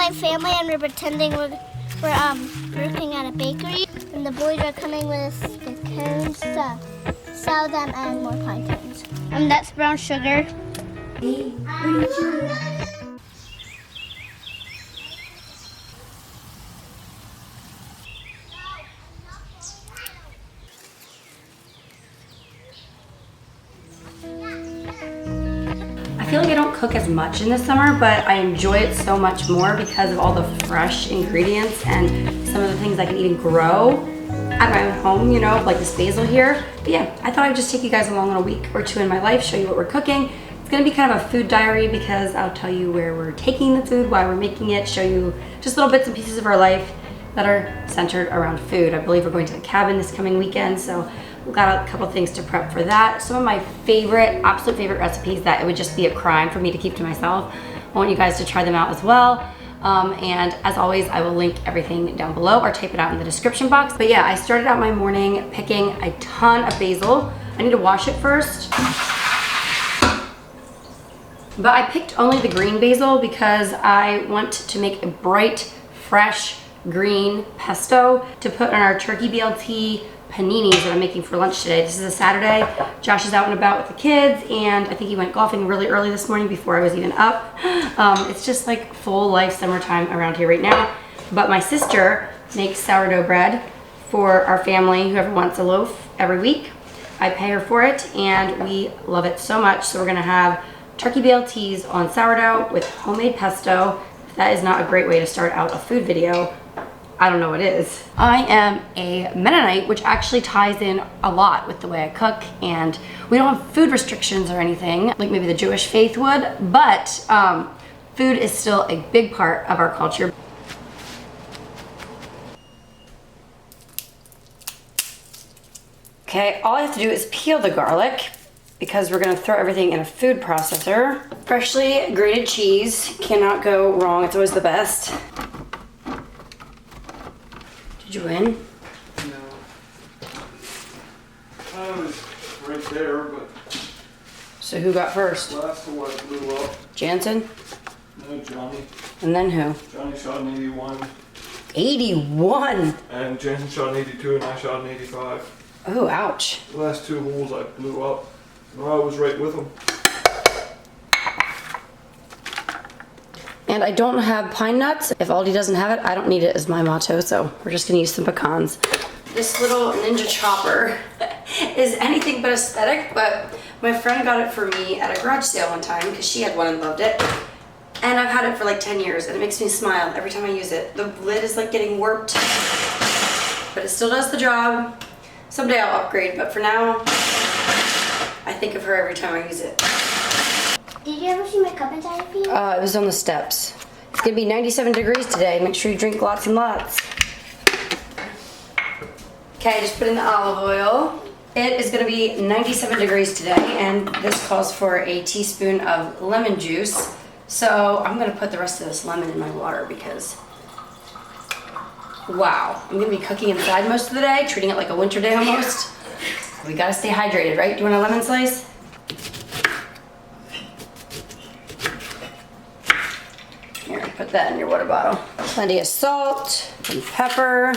Mennonite Family, and we're pretending we're working at a bakery. And the boys are coming with the cones to sell them and more pine cones. And that's brown sugar. I feel like I don't cook as much in the summer, but I enjoy it so much more because of all the fresh ingredients and some of the things I can even grow at my own home, you know, like this basil here. But yeah, I thought I'd just take you guys along on a week or two in my life, show you what we're cooking. It's gonna be kind of a food diary because I'll tell you where we're taking the food, why we're making it, show you just little bits and pieces of our life that are centered around food. I believe we're going to the cabin this coming weekend, so we've got a couple things to prep for that. Some of my favorite, absolute favorite recipes that it would just be a crime for me to keep to myself. I want you guys to try them out as well. And as always, I will link everything down below or type it out in the description box. But yeah, I started out my morning picking a ton of basil. I need to wash it first. But I picked only the green basil because I want to make a bright, fresh, green pesto to put on our turkey BLT paninis that I'm making for lunch today. This is a Saturday. Josh is out and about with the kids, and I think he went golfing really early this morning before I was even up. It's just like full life summertime around here right now. But my sister makes sourdough bread for our family, whoever wants a loaf every week. I pay her for it, and we love it so much. So we're gonna have turkey BLTs on sourdough with homemade pesto. If that is not a great way to start out a food video, I don't know what is. I am a Mennonite, which actually ties in a lot with the way I cook, and we don't have food restrictions or anything like maybe the Jewish faith would, but food is still a big part of our culture. Okay, all I have to do is peel the garlic because we're gonna throw everything in a food processor. Freshly grated cheese, cannot go wrong, it's always the best. Did you win? No. I was right there, but So who got first? last one blew up. Jansen? No, Johnny. And then who? Johnny shot an 81, 81! and Jensen shot an 82, and I shot an 85. Oh, ouch. The last two holes I blew up. No, I was right with him. And I don't have pine nuts. If Aldi doesn't have it, I don't need it is my motto, so we're just gonna use some pecans. This little ninja chopper is anything but aesthetic, but my friend got it for me at a garage sale one time because she had one and loved it. And I've had it for like 10 years and it makes me smile every time I use it. The lid is like getting warped, but it still does the job. Someday I'll upgrade, but for now, I think of her every time I use it. Did you ever see my cup inside of you? It was on the steps. It's gonna be 97 degrees today. Make sure you drink lots and lots. Okay, just put in the olive oil. It is gonna be 97 degrees today, and this calls for a teaspoon of lemon juice. So I'm gonna put the rest of this lemon in my water because, wow, I'm gonna be cooking inside most of the day, treating it like a winter day almost. We gotta stay hydrated, right? Do you want a lemon slice? Here, put that in your water bottle. Plenty of salt and pepper.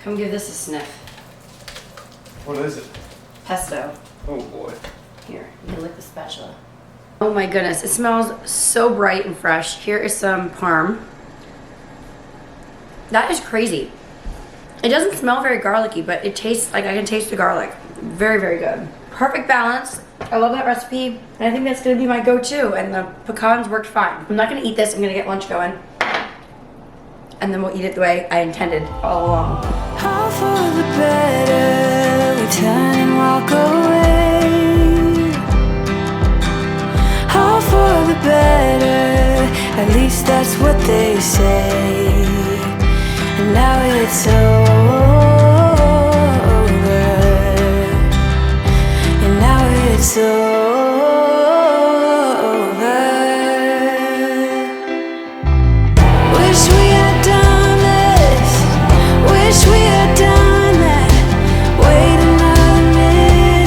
Come give this a sniff. What is it? Pesto. Oh boy. Here, you can lick the spatula. Oh my goodness, it smells so bright and fresh. Here is some parm. That is crazy. It doesn't smell very garlicky, but it tastes like I can taste the garlic. Very, very good. Perfect balance. I love that recipe, and I think that's gonna be my go-to, and the pecans worked fine. I'm not gonna eat this, I'm gonna get lunch going. And then we'll eat it the way I intended all along. All for the better, we turn and walk away. All for the better, at least that's what they say. And now it's over, and now it's over. Wish we had done this, wish we had done that. Wait another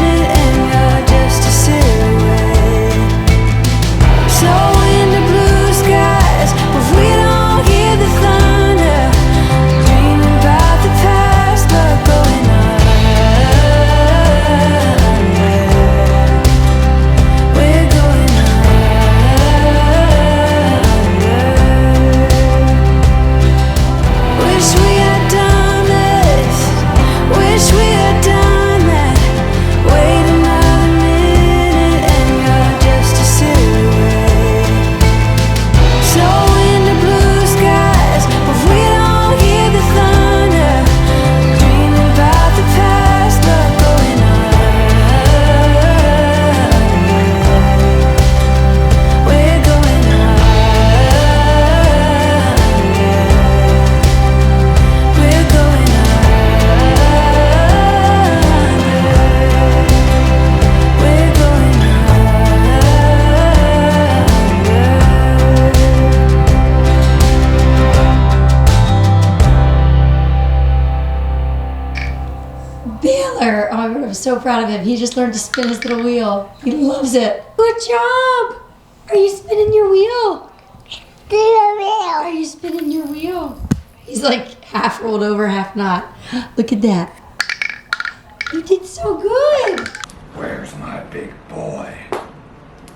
Taylor. Oh, I'm so proud of him. He just learned to spin his little wheel. He loves it. Good job. Are you spinning your wheel? Are you spinning your wheel? He's like half rolled over, half not. Look at that. You did so good. Where's my big boy?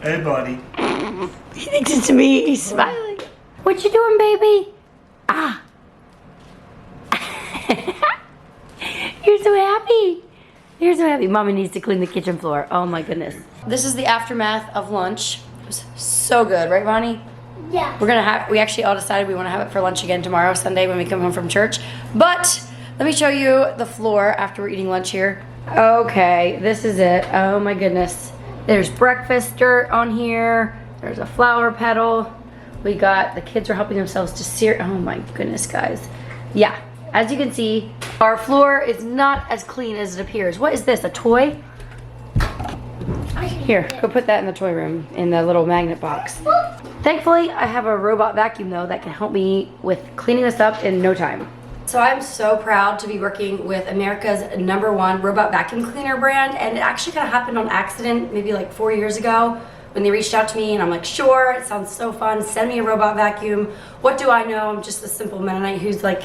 Hey, buddy. He thinks it's me. He's smiling. What you doing, baby? Ah. You're so happy. You're so happy. Mommy needs to clean the kitchen floor. Oh my goodness. This is the aftermath of lunch. It was so good, right, Vonnie? Yeah. We actually all decided we want to have it for lunch again tomorrow, Sunday, when we come home from church. But let me show you the floor after we're eating lunch here. Okay, this is it. Oh my goodness. There's breakfast dirt on here. There's a flower petal. We got, the kids are helping themselves to cereal. Oh my goodness, guys. Yeah, as you can see, our floor is not as clean as it appears. What is this, a toy? Here, go put that in the toy room, in the little magnet box. Thankfully, I have a robot vacuum though that can help me with cleaning this up in no time. So I'm so proud to be working with America's #1 robot vacuum cleaner brand, and it actually kind of happened on accident maybe like 4 years ago when they reached out to me, and I'm like, sure, it sounds so fun, send me a robot vacuum. What do I know? I'm just a simple Mennonite who's like,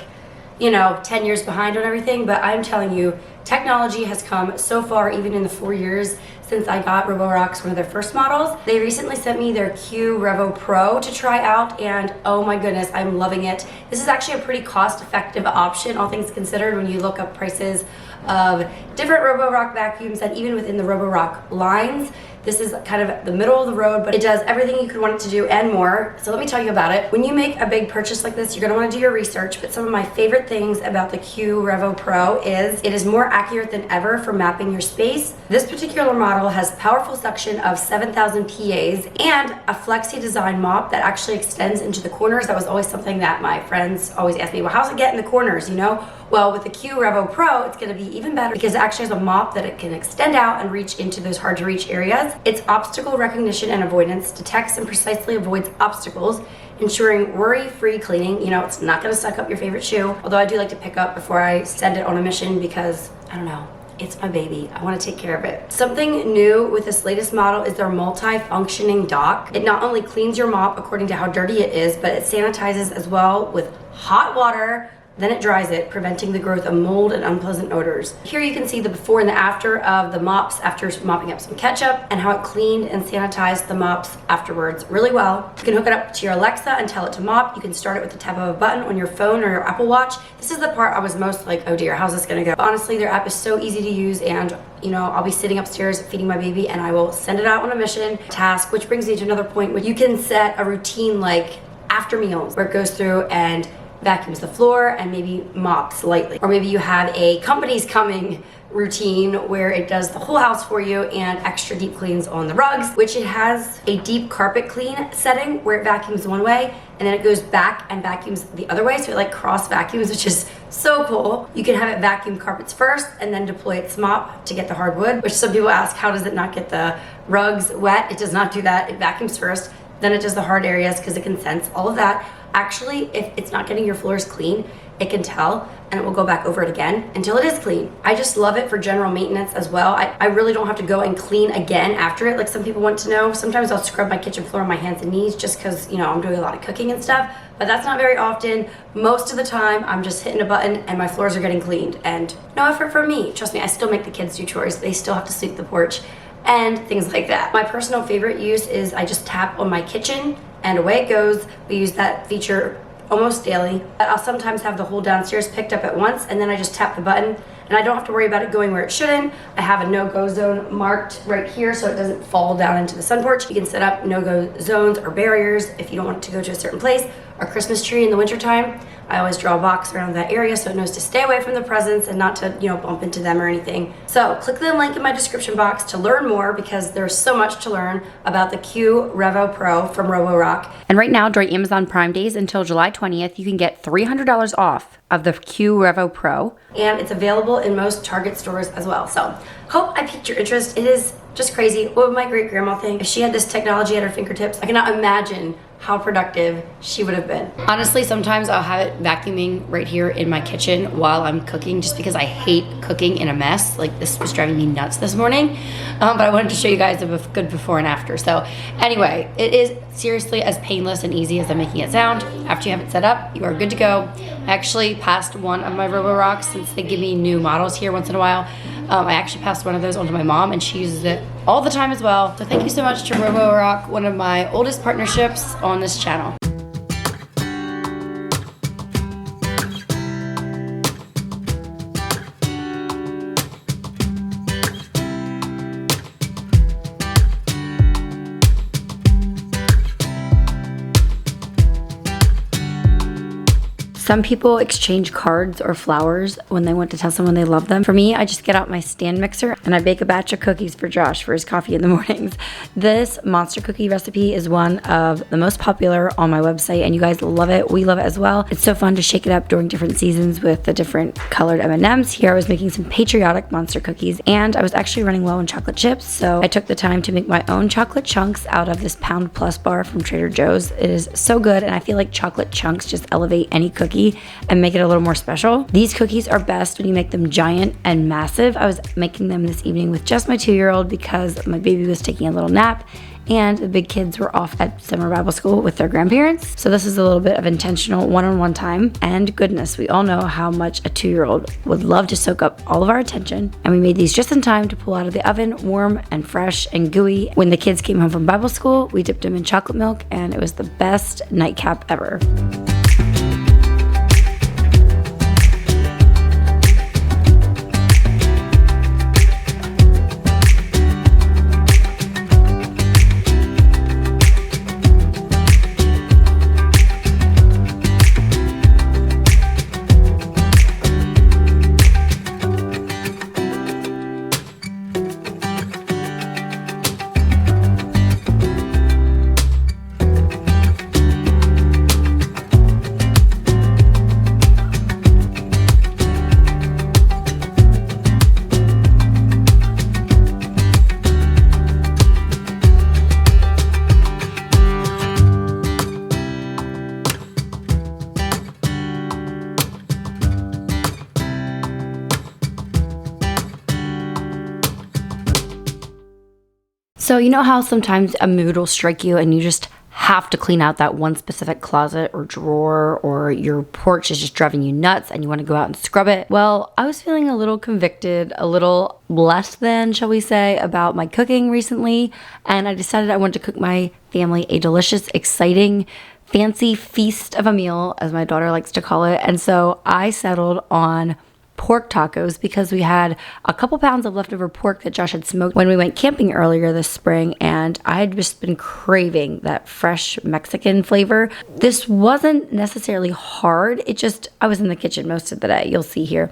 you know, 10 years behind on everything, but I'm telling you, technology has come so far even in the 4 years since I got Roborock's one of their first models. They recently sent me their Q Revo Pro to try out, and oh my goodness, I'm loving it. This is actually a pretty cost-effective option, all things considered, when you look up prices of different Roborock vacuums, and even within the Roborock lines. This is kind of the middle of the road, but it does everything you could want it to do and more. So let me tell you about it. When you make a big purchase like this, you're gonna wanna do your research, but some of my favorite things about the Q Revo Pro is it is more accurate than ever for mapping your space. This particular model has powerful suction of 7,000 PAs and a flexi design mop that actually extends into the corners. That was always something that my friends always asked me, well, how's it get in the corners, you know? Well, with the Q Revo Pro, it's gonna be even better because it actually has a mop that it can extend out and reach into those hard to reach areas. Its obstacle recognition and avoidance detects and precisely avoids obstacles, ensuring worry-free cleaning. You know, it's not gonna suck up your favorite shoe, although I do like to pick up before I send it on a mission because, I don't know, it's my baby. I wanna take care of it. Something new with this latest model is their multi-functioning dock. It not only cleans your mop according to how dirty it is, but it sanitizes as well with hot water. Then it dries it, preventing the growth of mold and unpleasant odors. Here you can see the before and the after of the mops after mopping up some ketchup, and how it cleaned and sanitized the mops afterwards really well. You can hook it up to your Alexa and tell it to mop. You can start it with the tap of a button on your phone or your Apple Watch. This is the part I was most like, oh dear, how's this gonna go? Honestly, their app is so easy to use, and you know, I'll be sitting upstairs feeding my baby and I will send it out on a mission task, which brings me to another point where you can set a routine like after meals where it goes through and vacuums the floor and maybe mops lightly. Or maybe you have a company's coming routine where it does the whole house for you and extra deep cleans on the rugs, which it has a deep carpet clean setting where it vacuums one way and then it goes back and vacuums the other way, so it like cross vacuums, which is so cool. You can have it vacuum carpets first and then deploy its mop to get the hardwood, which some people ask, how does it not get the rugs wet? It does not do that. It vacuums first, then it does the hard areas because it can sense all of that. Actually, if it's not getting your floors clean, it can tell and it will go back over it again until it is clean. I just love it for general maintenance as well. I really don't have to go and clean again after it like some people want to know. Sometimes I'll scrub my kitchen floor on my hands and knees just because, you know, I'm doing a lot of cooking and stuff, but that's not very often. Most of the time, I'm just hitting a button and my floors are getting cleaned, and no effort for me. Trust me, I still make the kids do chores. They still have to sweep the porch and things like that. My personal favorite use is I just tap on my kitchen and away it goes. We use that feature almost daily. I'll sometimes have the whole downstairs picked up at once, and then I just tap the button and I don't have to worry about it going where it shouldn't. I have a no-go zone marked right here so it doesn't fall down into the sun porch. You can set up no-go zones or barriers if you don't want it to go to a certain place. Our Christmas tree in the wintertime, I always draw a box around that area so it knows to stay away from the presents and not to, you know, bump into them or anything. So click the link in my description box to learn more, because there's so much to learn about the Q Revo Pro from Roborock. And right now, during Amazon Prime Days until July 20th, you can get $300 off of the Q Revo Pro. And it's available in most Target stores as well. So hope I piqued your interest. It is just crazy. What would my great grandma think if she had this technology at her fingertips? I cannot imagine how productive she would have been. Honestly, sometimes I'll have it vacuuming right here in my kitchen while I'm cooking, just because I hate cooking in a mess. Like, this was driving me nuts this morning, but I wanted to show you guys a good before and after. So anyway, it is seriously as painless and easy as I'm making it sound. After you have it set up, you are good to go. I actually passed one of my Roborock, since they give me new models here once in a while. I actually passed one of those on to my mom, and she uses it all the time as well. So thank you so much to Roborock, one of my oldest partnerships on this channel. Some people exchange cards or flowers when they want to tell someone they love them. For me, I just get out my stand mixer and I bake a batch of cookies for Josh for his coffee in the mornings. This monster cookie recipe is one of the most popular on my website, and you guys love it. We love it as well. It's so fun to shake it up during different seasons with the different colored M&Ms. Here I was making some patriotic monster cookies, and I was actually running low on chocolate chips, so I took the time to make my own chocolate chunks out of this Pound Plus bar from Trader Joe's. It is so good, and I feel like chocolate chunks just elevate any cookie and make it a little more special. These cookies are best when you make them giant and massive. I was making them this evening with just my 2-year-old because my baby was taking a little nap and the big kids were off at summer Bible school with their grandparents. So this is a little bit of intentional one-on-one time. And goodness, we all know how much a 2-year-old would love to soak up all of our attention. And we made these just in time to pull out of the oven, warm and fresh and gooey. When the kids came home from Bible school, we dipped them in chocolate milk, and it was the best nightcap ever. So you know how sometimes a mood will strike you and you just have to clean out that one specific closet or drawer, or your porch is just driving you nuts and you want to go out and scrub it? Well, I was feeling a little convicted, a little less than, shall we say, about my cooking recently, and I decided I wanted to cook my family a delicious, exciting, fancy feast of a meal, as my daughter likes to call it. And so I settled on pork tacos because we had a couple pounds of leftover pork that Josh had smoked when we went camping earlier this spring, and I had just been craving that fresh Mexican flavor. This wasn't necessarily hard, I was in the kitchen most of the day. You'll see here.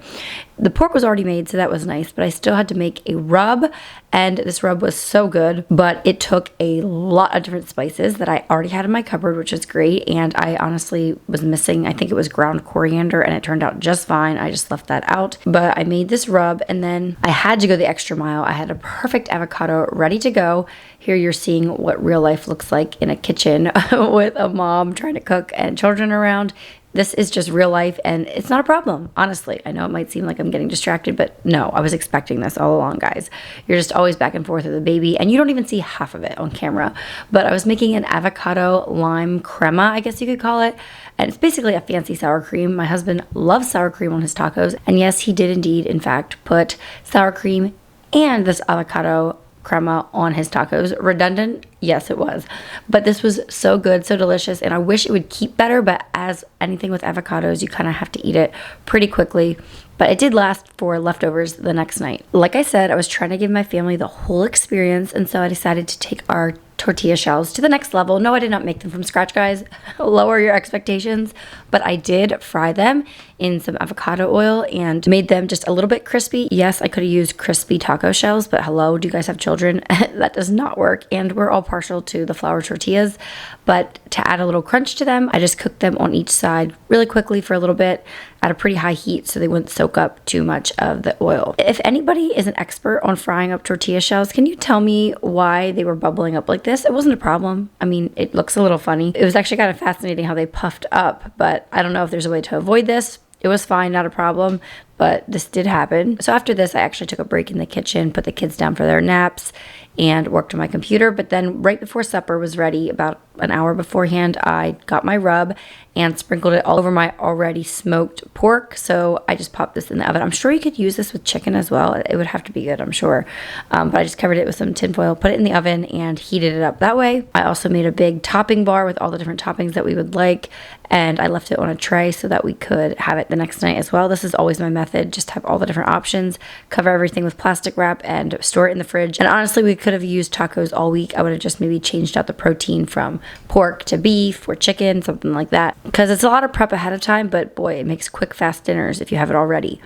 The pork was already made, so that was nice, but I still had to make a rub, and this rub was so good, but it took a lot of different spices that I already had in my cupboard, which was great, and I honestly was missing, I think it was ground coriander, and it turned out just fine. I just left that out, but I made this rub, and then I had to go the extra mile. I had a perfect avocado ready to go. Here you're seeing what real life looks like in a kitchen with a mom trying to cook and children around. This is just real life, and it's not a problem, honestly. I know it might seem like I'm getting distracted, but no, I was expecting this all along, guys. You're just always back and forth with the baby, and you don't even see half of it on camera. But I was making an avocado lime crema, I guess you could call it, and it's basically a fancy sour cream. My husband loves sour cream on his tacos, and yes, he did indeed, in fact, put sour cream and this avocado crema on his tacos. Redundant? Yes, it was. But this was so good, so delicious, and I wish it would keep better, but as anything with avocados, you kind of have to eat it pretty quickly. But it did last for leftovers the next night. Like I said, I was trying to give my family the whole experience, and so I decided to take our tortilla shells to the next level. No, I did not make them from scratch, guys. Lower your expectations. But I did fry them in some avocado oil and made them just a little bit crispy. Yes, I could have used crispy taco shells, but hello, do you guys have children? That does not work, and we're all partial to the flour tortillas. But to add a little crunch to them, I just cooked them on each side really quickly for a little bit at a pretty high heat so they wouldn't soak up too much of the oil. If anybody is an expert on frying up tortilla shells, can you tell me why they were bubbling up like this? It wasn't a problem. I mean, it looks a little funny. It was actually kind of fascinating how they puffed up, but I don't know if there's a way to avoid this. It was fine, not a problem, but this did happen. So after this, I actually took a break in the kitchen, put the kids down for their naps, and worked on my computer. But then right before supper was ready, about an hour beforehand, I got my rub and sprinkled it all over my already smoked pork. So I just popped this in the oven. I'm sure you could use this with chicken as well. It would have to be good, I'm sure. But I just covered it with some tin foil, put it in the oven, and heated it up that way. I also made a big topping bar with all the different toppings that we would like, and I left it on a tray so that we could have it the next night as well. This is always my method, just have all the different options, cover everything with plastic wrap, and store it in the fridge. And honestly, we could have used tacos all week. I would have just maybe changed out the protein from pork to beef or chicken, something like that, because it's a lot of prep ahead of time, but boy, it makes quick, fast dinners if you have it already.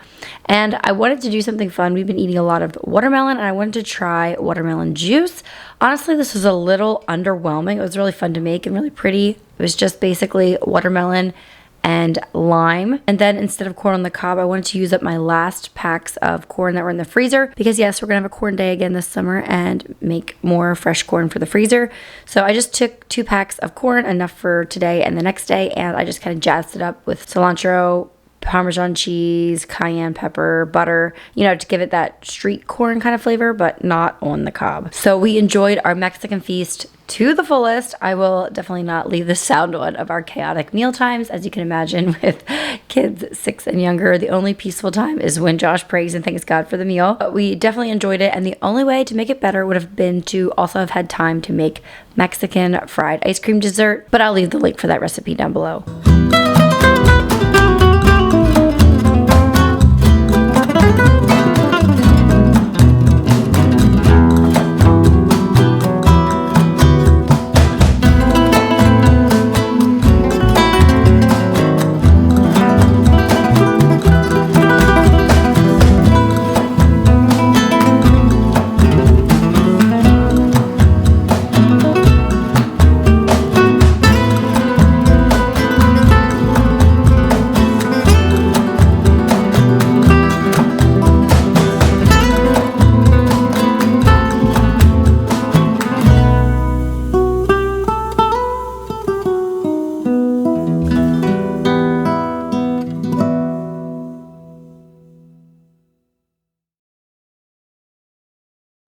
And I wanted to do something fun. We've been eating a lot of watermelon, and I wanted to try watermelon juice. Honestly, this was a little underwhelming. It was really fun to make and really pretty. It was just basically watermelon and lime. And then instead of corn on the cob, I wanted to use up my last packs of corn that were in the freezer, because yes, we're gonna have a corn day again this summer and make more fresh corn for the freezer. So I just took 2 packs of corn, enough for today and the next day, and I just kind of jazzed it up with cilantro, Parmesan cheese, cayenne pepper, butter, you know, to give it that street corn kind of flavor, but not on the cob. So we enjoyed our Mexican feast to the fullest. I will definitely not leave the sound on of our chaotic meal times. As you can imagine, with kids 6 and younger, the only peaceful time is when Josh prays and thanks God for the meal. But we definitely enjoyed it, and the only way to make it better would have been to also have had time to make Mexican fried ice cream dessert, but I'll leave the link for that recipe down below.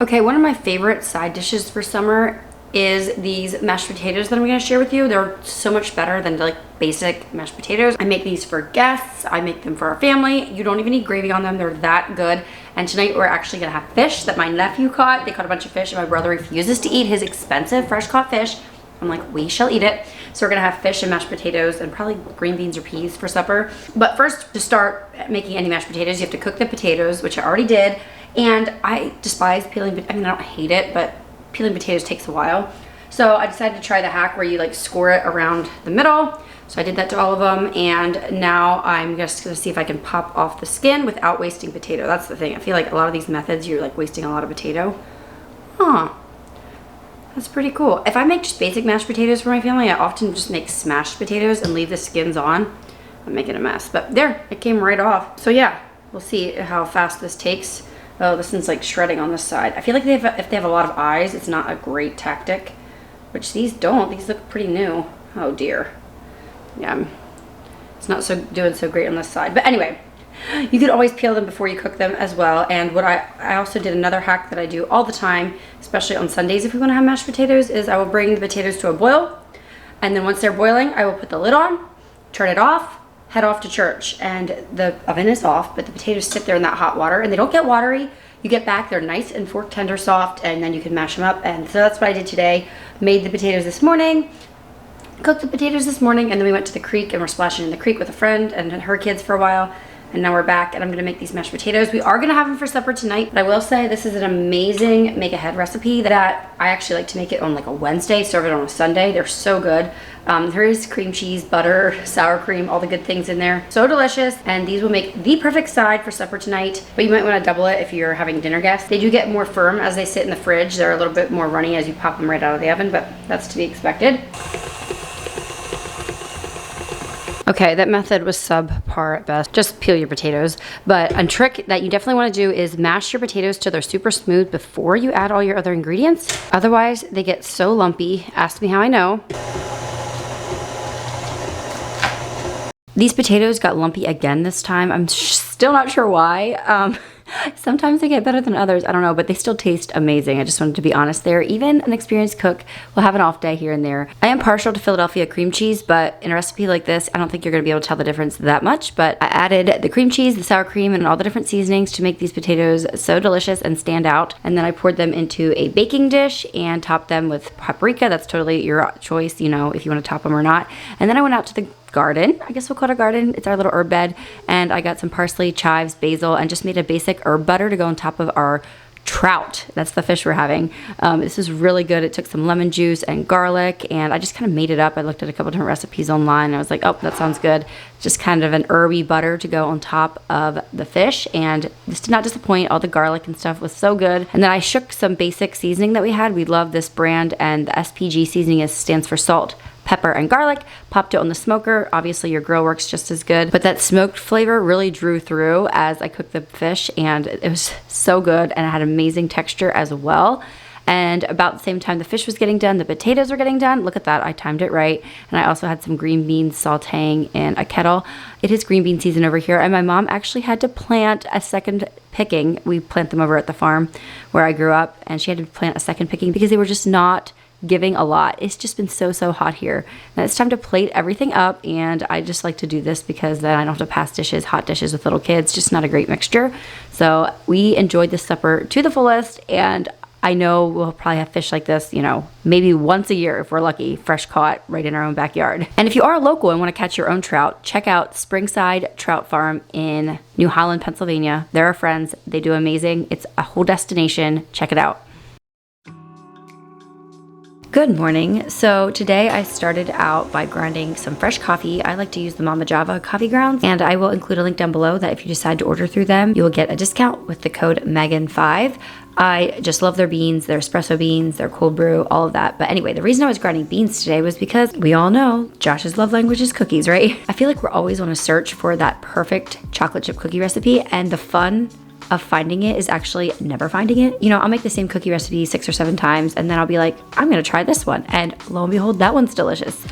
Okay, one of my favorite side dishes for summer is these mashed potatoes that I'm gonna share with you. They're so much better than like basic mashed potatoes. I make these for guests, I make them for our family. You don't even need gravy on them, they're that good. And tonight we're actually gonna have fish that my nephew caught. They caught a bunch of fish and my brother refuses to eat his expensive fresh caught fish. I'm like, we shall eat it. So we're gonna have fish and mashed potatoes and probably green beans or peas for supper. But first, to start making any mashed potatoes, you have to cook the potatoes, which I already did. And I despise peeling, I mean, I don't hate it, but peeling potatoes takes a while. So I decided to try the hack where you like score it around the middle. So I did that to all of them, and now I'm just gonna see if I can pop off the skin without wasting potato. That's the thing. I feel like a lot of these methods, you're like wasting a lot of potato. Huh. That's pretty cool. If I make just basic mashed potatoes for my family, I often just make smashed potatoes and leave the skins on. I'm making a mess, but there, it came right off. So yeah, we'll see how fast this takes. Oh, this one's like shredding on this side. I feel like if they have a lot of eyes, it's not a great tactic, which these don't. These look pretty new. Oh dear. Yeah, it's not doing so great on this side. But anyway, you could always peel them before you cook them as well. And what I also did another hack that I do all the time, especially on Sundays if we want to have mashed potatoes, is I will bring the potatoes to a boil. And then once they're boiling, I will put the lid on, turn it off, head off to church. And the oven is off, but the potatoes sit there in that hot water and they don't get watery. You get back, they're nice and fork tender, soft, and then you can mash them up. And so that's what I did today. Made the potatoes this morning, cooked the potatoes this morning, and then we went to the creek and we're splashing in the creek with a friend and her kids for a while. And now we're back and I'm gonna make these mashed potatoes. We are gonna have them for supper tonight, but I will say this is an amazing make ahead recipe that I actually like to make it on like a Wednesday, serve it on a Sunday. They're so good. There is cream cheese, butter, sour cream, all the good things in there. So delicious, and these will make the perfect side for supper tonight, but you might wanna double it if you're having dinner guests. They do get more firm as they sit in the fridge. They're a little bit more runny as you pop them right out of the oven, but that's to be expected. Okay, that method was subpar at best. Just peel your potatoes. But a trick that you definitely want to do is mash your potatoes till they're super smooth before you add all your other ingredients. Otherwise, they get so lumpy. Ask me how I know. These potatoes got lumpy again this time. I'm still not sure why. Sometimes they get better than others, I don't know, but they still taste amazing. I just wanted to be honest there. Even an experienced cook will have an off day here and there. I am partial to Philadelphia cream cheese, but in a recipe like this, I don't think you're gonna be able to tell the difference that much, but I added the cream cheese, the sour cream, and all the different seasonings to make these potatoes so delicious and stand out. And then I poured them into a baking dish and topped them with paprika. That's totally your choice, you know, if you wanna top them or not. And then I went out to the garden, I guess we'll call it a garden. It's our little herb bed, and I got some parsley, chives, basil, and just made a basic herb butter to go on top of our trout. That's the fish we're having. This is really good. It took some lemon juice and garlic, and I just kind of made it up. I looked at a couple different recipes online, and I was like, oh, that sounds good. Just kind of an herby butter to go on top of the fish, and this did not disappoint. All the garlic and stuff was so good. And then I shook some basic seasoning that we had. We love this brand, and the SPG seasoning stands for salt, pepper, and garlic. Popped it on the smoker. Obviously your grill works just as good, but that smoked flavor really drew through as I cooked the fish, and it was so good, and it had amazing texture as well. And about the same time the fish was getting done, the potatoes were getting done. Look at that, I timed it right. And I also had some green beans sauteing in a kettle. It is green bean season over here, and my mom actually had to plant a second picking. We plant them over at the farm where I grew up, and she had to plant a second picking because they were just not giving a lot. It's just been so hot here. Now it's time to plate everything up, and I just like to do this because then I don't have to pass dishes, hot dishes with little kids. Just not a great mixture. So we enjoyed this supper to the fullest, and I know we'll probably have fish like this, you know, maybe once a year if we're lucky, fresh caught right in our own backyard. And if you are local and want to catch your own trout, check out Springside Trout Farm in New Holland, Pennsylvania. They're our friends. They do amazing. It's a whole destination. Check it out. Good morning. So today I started out by grinding some fresh coffee. I like to use the Mama Java coffee grounds, and I will include a link down below that if you decide to order through them, you will get a discount with the code Megan5. I just love their beans, their espresso beans, their cold brew, all of that. But anyway, the reason I was grinding beans today was because we all know Josh's love language is cookies, right? I feel like we're always on a search for that perfect chocolate chip cookie recipe, and the fun of finding it is actually never finding it. You know, I'll make the same cookie recipe 6 or 7 times, and then I'll be like, I'm gonna try this one, and lo and behold, that one's delicious.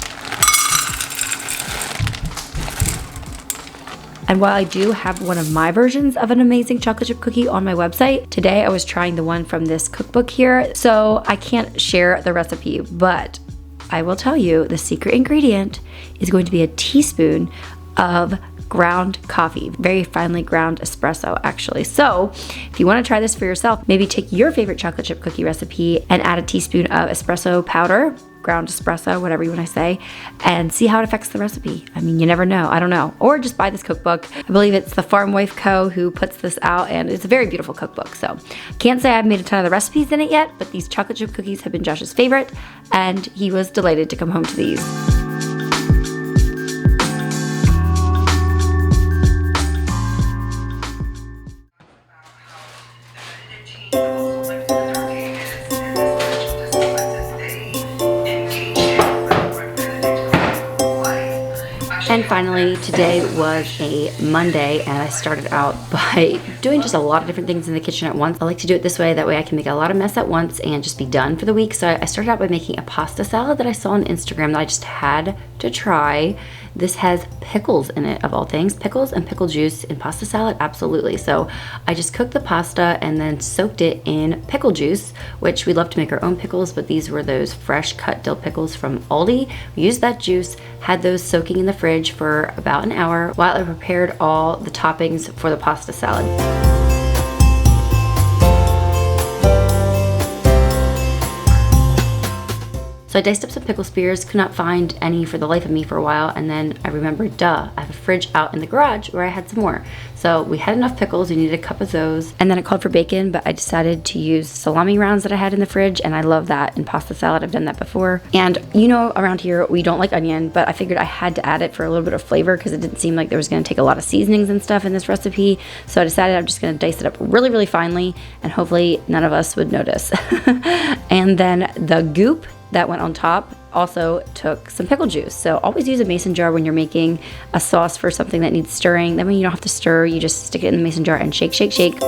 And while I do have one of my versions of an amazing chocolate chip cookie on my website, today I was trying the one from this cookbook here, so I can't share the recipe, but I will tell you the secret ingredient is going to be a teaspoon of ground coffee, very finely ground espresso actually. So if you want to try this for yourself, maybe take your favorite chocolate chip cookie recipe and add a teaspoon of espresso powder, ground espresso, whatever you want to say, and see how it affects the recipe. I mean, you never know. I don't know. Or just buy this cookbook. I believe it's the Farm Wife Co. who puts this out, and it's a very beautiful cookbook. So can't say I've made a ton of the recipes in it yet, but these chocolate chip cookies have been Josh's favorite, and he was delighted to come home to these. And finally, today was a Monday, and I started out by doing just a lot of different things in the kitchen at once. I like to do it this way, that way I can make a lot of mess at once and just be done for the week. So I started out by making a pasta salad that I saw on Instagram that I just had to try. This has pickles in it, of all things. Pickles and pickle juice in pasta salad, absolutely. So I just cooked the pasta and then soaked it in pickle juice, which we love to make our own pickles, but these were those fresh cut dill pickles from Aldi. We used that juice, had those soaking in the fridge for about an hour while I prepared all the toppings for the pasta salad. So I diced up some pickle spears, could not find any for the life of me for a while, and then I remembered, duh, I have a fridge out in the garage where I had some more. So we had enough pickles, we needed a cup of those, and then it called for bacon, but I decided to use salami rounds that I had in the fridge, and I love that in pasta salad. I've done that before. And you know, around here we don't like onion, but I figured I had to add it for a little bit of flavor because it didn't seem like there was going to take a lot of seasonings and stuff in this recipe. So I decided I'm just going to dice it up really, really finely, and hopefully none of us would notice. And then the goop that went on top also took some pickle juice. So always use a mason jar when you're making a sauce for something that needs stirring. Then when you don't have to stir, you just stick it in the mason jar and shake, shake, shake.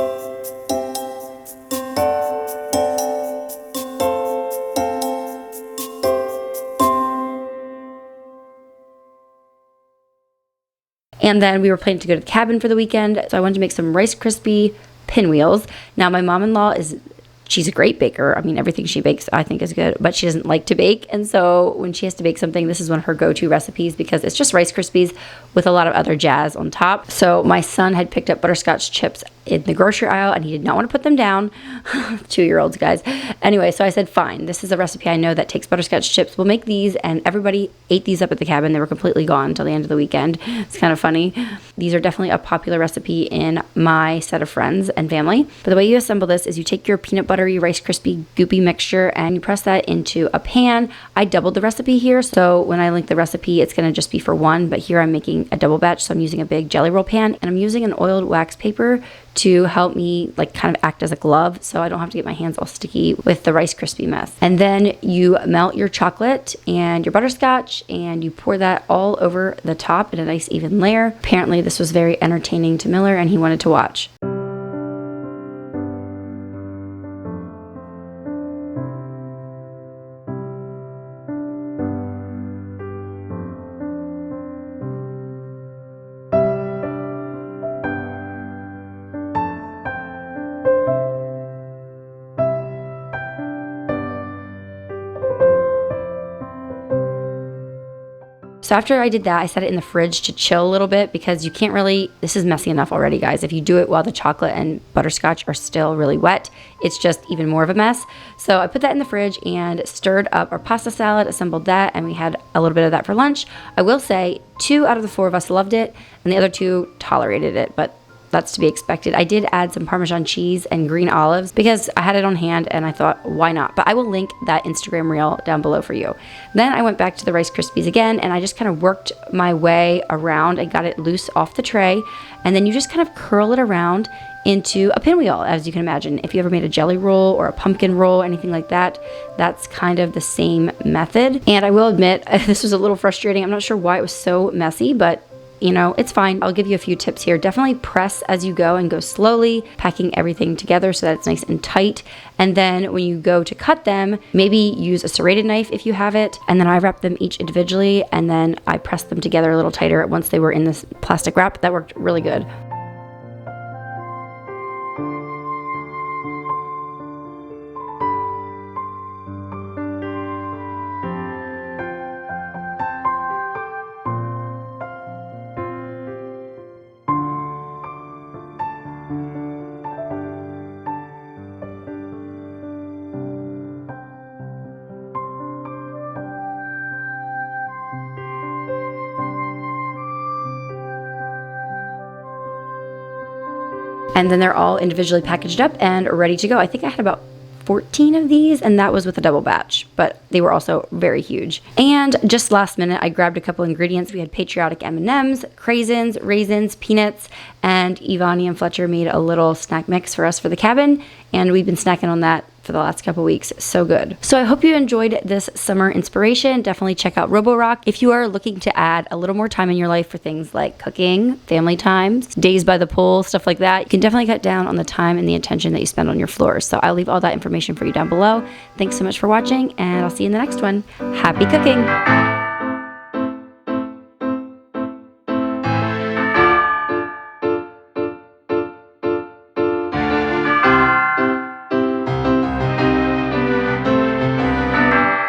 And then we were planning to go to the cabin for the weekend, so I wanted to make some Rice Krispie pinwheels. Now my mom-in-law she's a great baker. I mean, everything she bakes I think is good, but she doesn't like to bake. And so when she has to bake something, this is one of her go-to recipes because it's just Rice Krispies with a lot of other jazz on top. So my son had picked up butterscotch chips in the grocery aisle and he did not want to put them down. 2-year-olds, guys. Anyway, so I said, fine, this is a recipe I know that takes butterscotch chips. We'll make these, and everybody ate these up at the cabin. They were completely gone until the end of the weekend. It's kind of funny. These are definitely a popular recipe in my set of friends and family. But the way you assemble this is you take your peanut buttery Rice Krispie goopy mixture and you press that into a pan. I doubled the recipe here, so when I link the recipe, it's going to just be for one, but here I'm making a double batch, so I'm using a big jelly roll pan, and I'm using an oiled wax paper to help me like kind of act as a glove so I don't have to get my hands all sticky with the Rice Krispie mess. And then you melt your chocolate and your butterscotch and you pour that all over the top in a nice even layer. Apparently this was very entertaining to Miller and he wanted to watch. So after I did that, I set it in the fridge to chill a little bit because you can't really, this is messy enough already, guys. If you do it while the chocolate and butterscotch are still really wet, it's just even more of a mess. So I put that in the fridge and stirred up our pasta salad, assembled that, and we had a little bit of that for lunch. I will say 2 out of the 4 of us loved it, and the other 2 tolerated it, but that's to be expected. I did add some Parmesan cheese and green olives because I had it on hand and I thought, why not? But I will link that Instagram reel down below for you. Then I went back to the Rice Krispies again and I just kind of worked my way around and got it loose off the tray. And then you just kind of curl it around into a pinwheel, as you can imagine. If you ever made a jelly roll or a pumpkin roll, anything like that, that's kind of the same method. And I will admit, this was a little frustrating. I'm not sure why it was so messy, but you know, it's fine. I'll give you a few tips here. Definitely press as you go and go slowly, packing everything together so that it's nice and tight. And then when you go to cut them, maybe use a serrated knife if you have it. And then I wrap them each individually and then I press them together a little tighter once they were in this plastic wrap. That worked really good. And then they're all individually packaged up and ready to go. I think I had about 14 of these, and that was with a double batch, but they were also very huge. And just last minute, I grabbed a couple ingredients. We had patriotic M&Ms, craisins, raisins, peanuts, and Evonnie and Fletcher made a little snack mix for us for the cabin, and we've been snacking on that for the last couple weeks. So good. So I hope you enjoyed this summer inspiration. Definitely check out Roborock if you are looking to add a little more time in your life for things like cooking, family times, days by the pool, stuff like that. You can definitely cut down on the time and the attention that you spend on your floors. So I'll leave all that information for you down below. Thanks so much for watching, and I'll see you in the next one. Happy cooking!